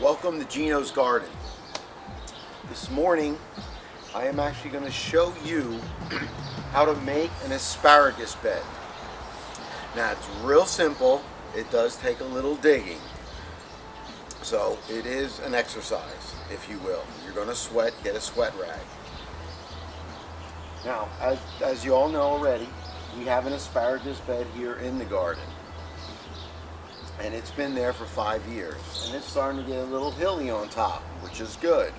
Welcome to Gino's Garden. This morning I am actually going to show you how to make an asparagus bed. Now it's real simple. It does take a little digging. So it is an exercise, if you will. You're going to sweat, get a sweat rag. Now, as you all know already, we have an asparagus bed here in the garden. And it's been there for 5 years. And it's starting to get a little hilly on top, which is good.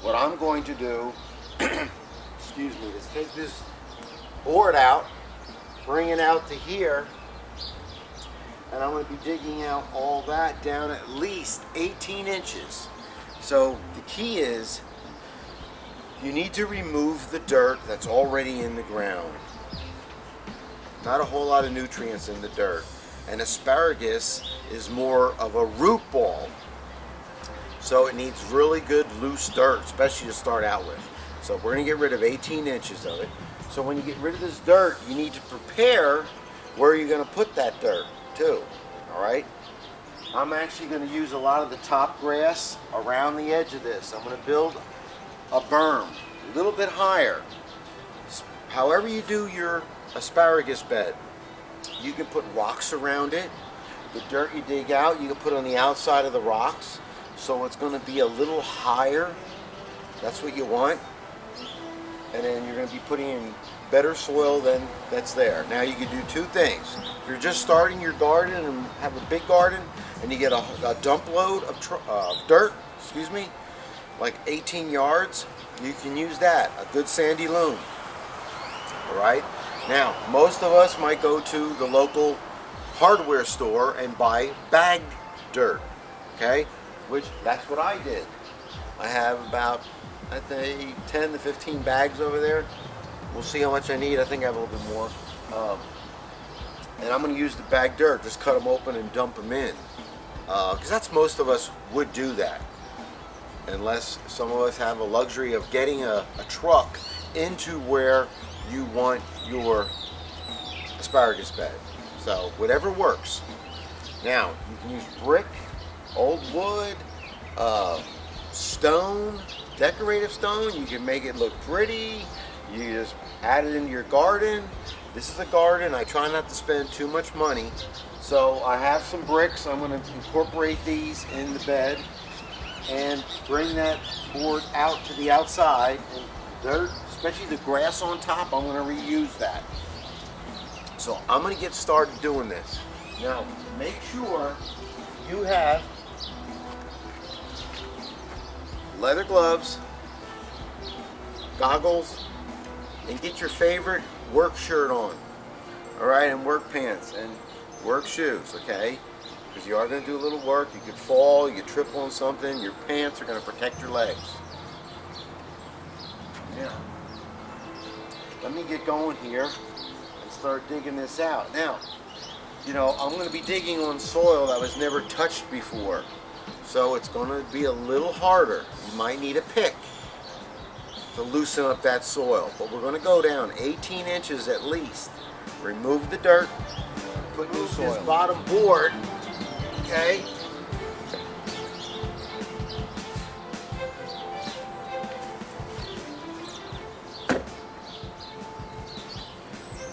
What I'm going to do, excuse me, is take this board out, bring it out to here, and I'm going to be digging out all that down at least 18 inches. So the key is, you need to remove the dirt that's already in the ground. Not a whole lot of nutrients in the dirt. And asparagus is more of a root ball. So it needs really good loose dirt, especially to start out with. So we're going to get rid of 18 inches of it. So when you get rid of this dirt, you need to prepare where you're going to put that dirt too. Alright? I'm actually going to use a lot of the top grass around the edge of this. I'm going to build a berm a little bit higher. However you do your asparagus bed, you can put rocks around it. The dirt you dig out, you can put on the outside of the rocks, so it's going to be a little higher. That's what you want. And then you're going to be putting in better soil than that's there. Now you can do two things. If you're just starting your garden and have a big garden and you get a dump load of dirt, like 18 yards, you can use that, a good sandy loam. Alright? Now, most of us might go to the local hardware store and buy bagged dirt, okay? Which, that's what I did. I have about, I think, 10 to 15 bags over there. We'll see how much I need. I think I have a little bit more. And I'm going to use the bagged dirt, just cut them open and dump them in. Because that's most of us would do that. Unless some of us have a luxury of getting a truck into where you want your asparagus bed. So whatever works. Now you can use brick, old wood, stone, decorative stone. You can make it look pretty. You just add it into your garden. This is a garden. I try not to spend too much money. So I have some bricks. I'm going to incorporate these in the bed and bring that board out to the outside, and dirt, especially the grass on top, I'm going to reuse that. So I'm going to get started doing this. Now, make sure you have leather gloves, goggles, and get your favorite work shirt on. Alright, and work pants and work shoes, okay? Because you are going to do a little work. You could fall, you could trip on something. Your pants are going to protect your legs. Now, let me get going here and start digging this out. Now, you know, I'm going to be digging on soil that was never touched before. So it's going to be a little harder. You might need a pick to loosen up that soil. But we're going to go down 18 inches at least. Remove the dirt. Put new soil. This bottom board, okay?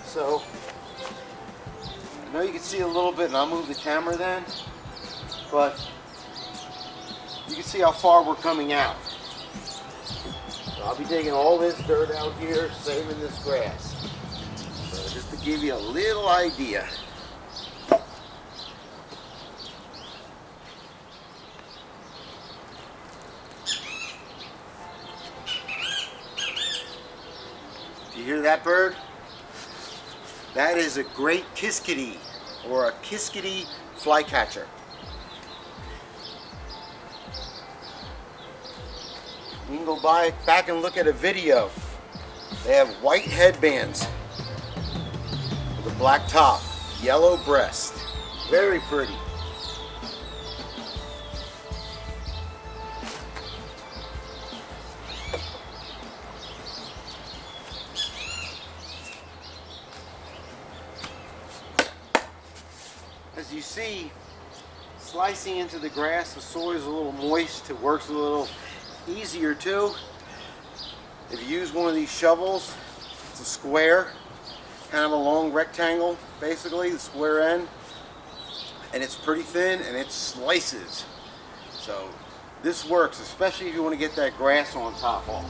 So, I know you can see a little bit, and I'll move the camera then, but you can see how far we're coming out. So I'll be taking all this dirt out here, saving this grass. So just to give you a little idea. Do you hear that bird? That is a great kiskadee, or a kiskadee flycatcher. You can go back and look at a video. They have white headbands with a black top, yellow breast. Very pretty. As you see, it's slicing into the grass, the soil is a little moist. It works a little easier too. If you use one of these shovels, it's a square, kind of a long rectangle, basically, the square end, and it's pretty thin and it slices. So this works, especially if you want to get that grass on top off.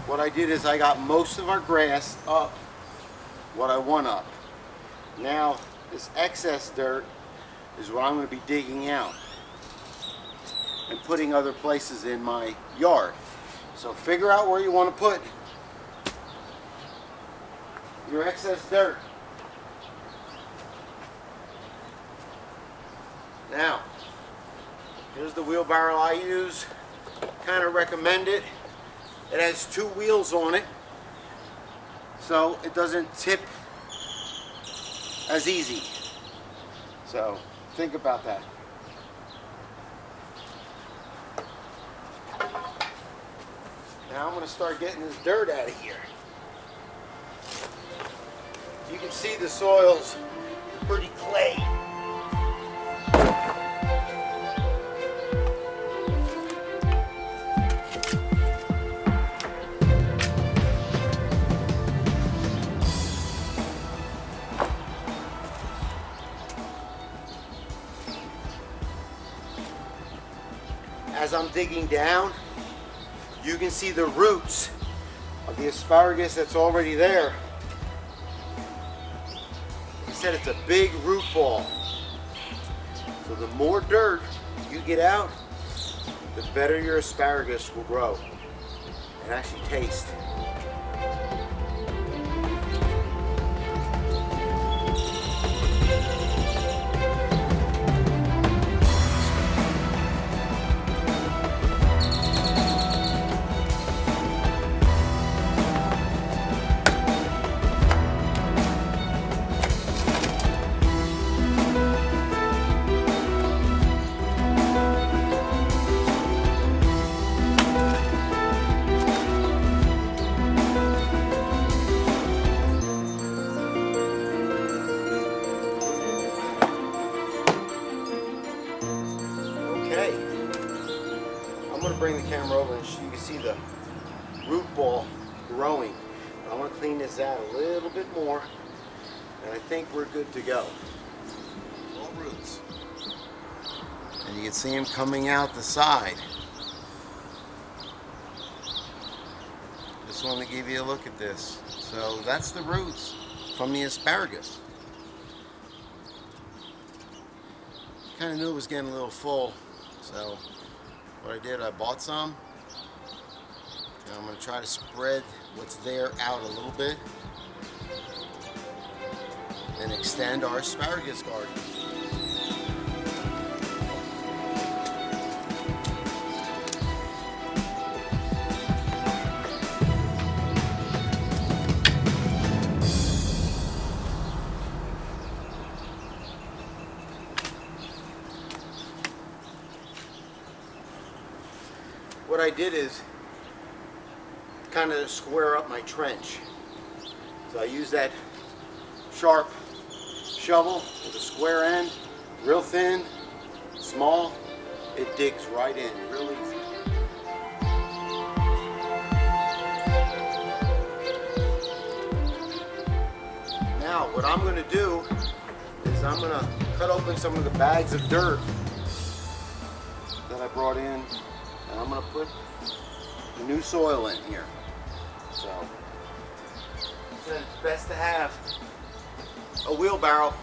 What I did is I got most of our grass up what I want up. Now this excess dirt is what I'm going to be digging out and putting other places in my yard. So figure out where you want to put your excess dirt. Now, here's the wheelbarrow I use. Kind of recommend it. It has 2 wheels on it, so it doesn't tip as easy. So think about that. Now I'm going to start getting this dirt out of here. You can see the soil's pretty clay. As I'm digging down, you can see the roots of the asparagus that's already there. Like I said, it's a big root ball. So the more dirt you get out, the better your asparagus will grow and actually taste. I'm going to bring the camera over and you can see the root ball growing. I want to clean this out a little bit more, and I think we're good to go. All roots. And you can see them coming out the side. Just want to give you a look at this. So that's the roots from the asparagus. Kind of knew it was getting a little full, so what I did, I bought some, and I'm going to try to spread what's there out a little bit and extend our asparagus garden. What I did is kind of square up my trench. So I use that sharp shovel with a square end, real thin, small. It digs right in, real easy. Now what I'm going to do is I'm going to cut open some of the bags of dirt that I brought in. And I'm going to put the new soil in here. So it's best to have a wheelbarrow.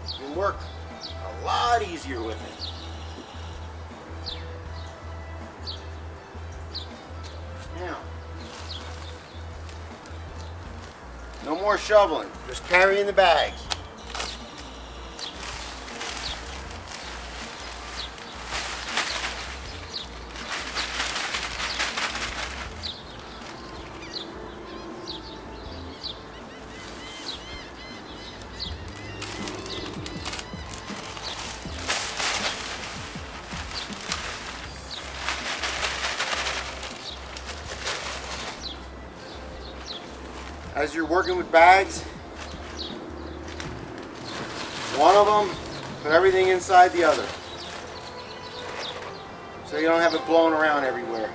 You can work a lot easier with it. Now, no more shoveling, just carrying the bags. as you're working with bags, one of them, put everything inside the other, so you don't have it blowing around everywhere.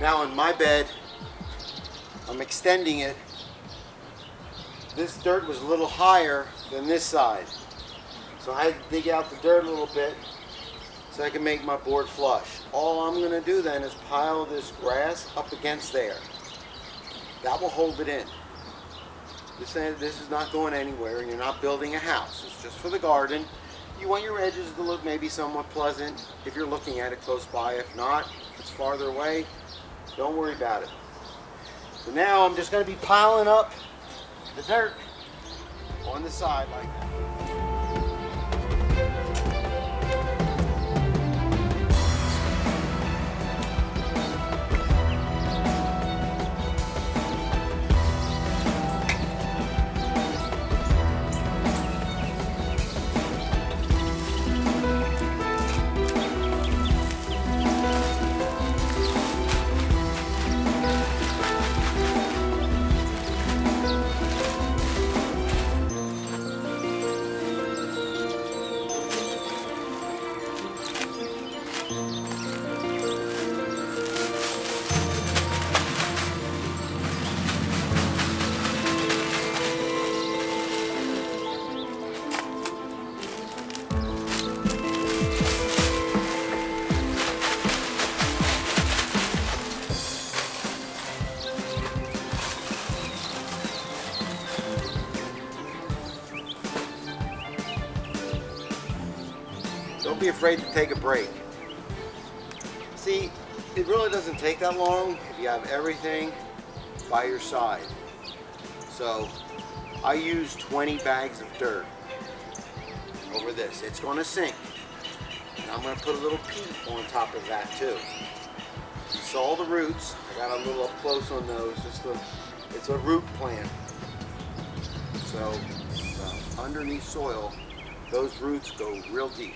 Now in my bed, I'm extending it. This dirt was a little higher than this side, so I had to dig out the dirt a little bit so I can make my board flush. All I'm going to do then is pile this grass up against there. That will hold it in. This is not going anywhere, and you're not building a house. It's just for the garden. You want your edges to look maybe somewhat pleasant if you're looking at it close by. If not, if it's farther away, don't worry about it. So now I'm just going to be piling up the dirt on the side like that. Don't be afraid to take a break. See, it really doesn't take that long if you have everything by your side. So I use 20 bags of dirt over this. It's going to sink. And I'm going to put a little peat on top of that too. You saw the roots. I got a little up close on those. It's a root plant. So underneath soil, those roots go real deep.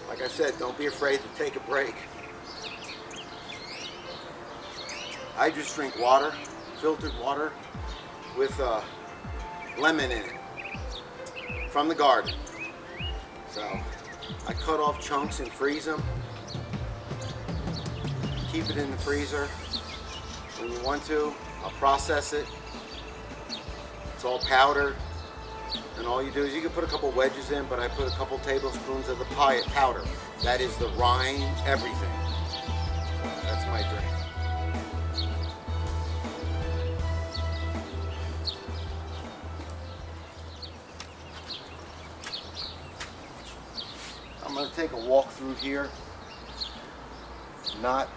Like I said, don't be afraid to take a break. I just drink water, filtered water, with lemon in it from the garden. So I cut off chunks and freeze them. Keep it in the freezer. When you want to, I'll process it. It's all powdered. And all you do is you can put a couple wedges in, but I put a couple tablespoons of the powder. That is the rind, everything. That's my drink. I'm going to take a walk through here. Not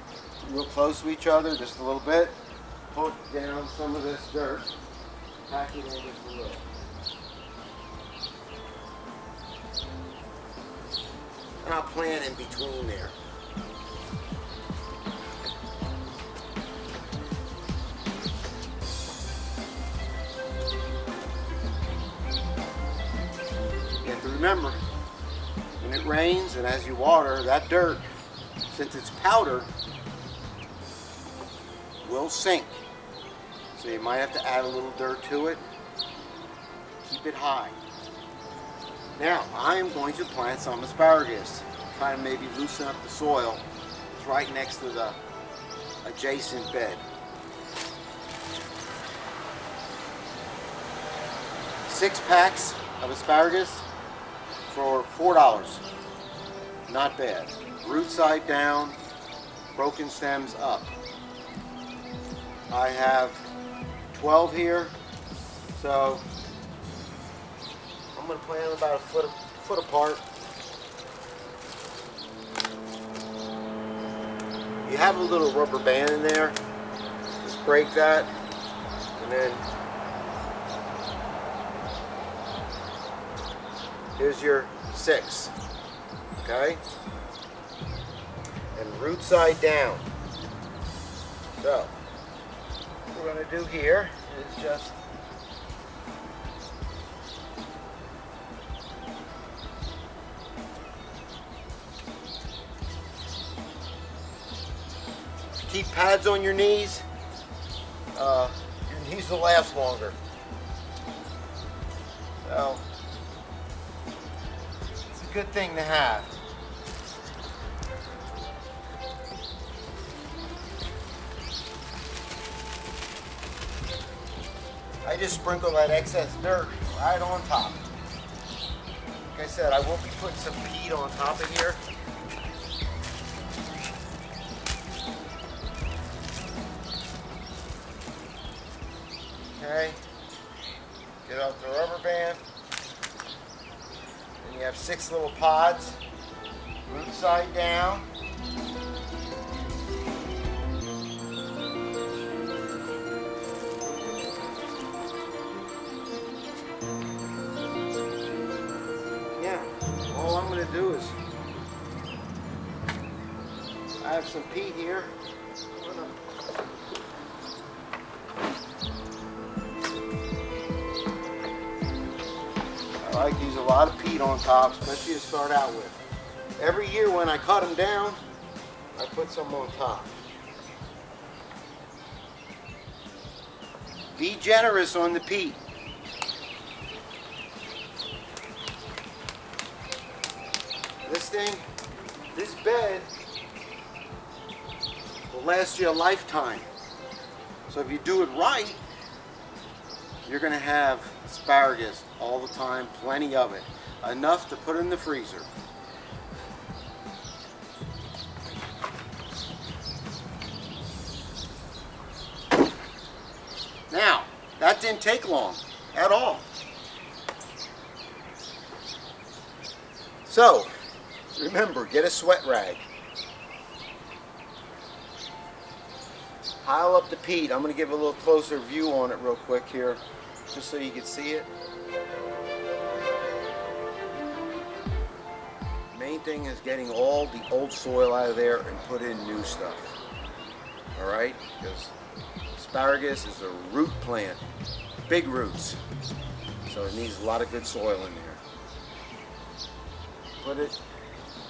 real close to each other, just a little bit. Put down some of this dirt. Pack it in just a little. And I'll plant in between there. You have to remember, when it rains and as you water, that dirt, since it's powder, will sink. So you might have to add a little dirt to it. Keep it high. Now, I am going to plant some asparagus. Try to maybe loosen up the soil. It's right next to the adjacent bed. 6 packs of asparagus, for $4. Not bad. Root side down, broken stems up. I have 12 here, so I'm going to plant them about a foot apart. You have a little rubber band in there. Just break that, and then here's your 6. Okay? And root side down. So, what we're going to do here is just keep pads on your knees. Your knees will last longer. So, it's a good thing to have. I just sprinkle that excess dirt right on top. Like I said, I will be putting some peat on top of here. Okay, get out the rubber band. And you have 6 little pods, root side down. Yeah, all I'm going to do is, I have some peat here. I like to use a lot of peat on top, especially to start out with. Every year when I cut them down, I put some on top. Be generous on the peat. This bed will last you a lifetime. So if you do it right, you're going to have asparagus all the time, plenty of it. Enough to put in the freezer. Now, that didn't take long at all. So, remember, get a sweat rag. Pile up the peat. I'm going to give a little closer view on it real quick here, just so you can see it. Main thing is getting all the old soil out of there and put in new stuff. Alright? Because asparagus is a root plant. Big roots. So it needs a lot of good soil in there.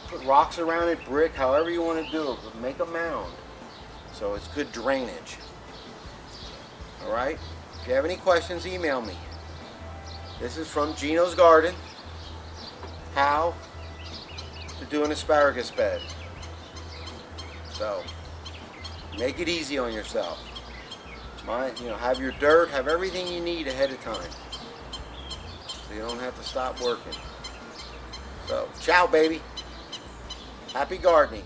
Put rocks around it, brick, however you want to do it, but make a mound. So it's good drainage. Alright? If you have any questions, email me. This is from Gino's Garden. How to do an asparagus bed. So, make it easy on yourself. Have your dirt, have everything you need ahead of time. So you don't have to stop working. So, ciao baby. Happy gardening.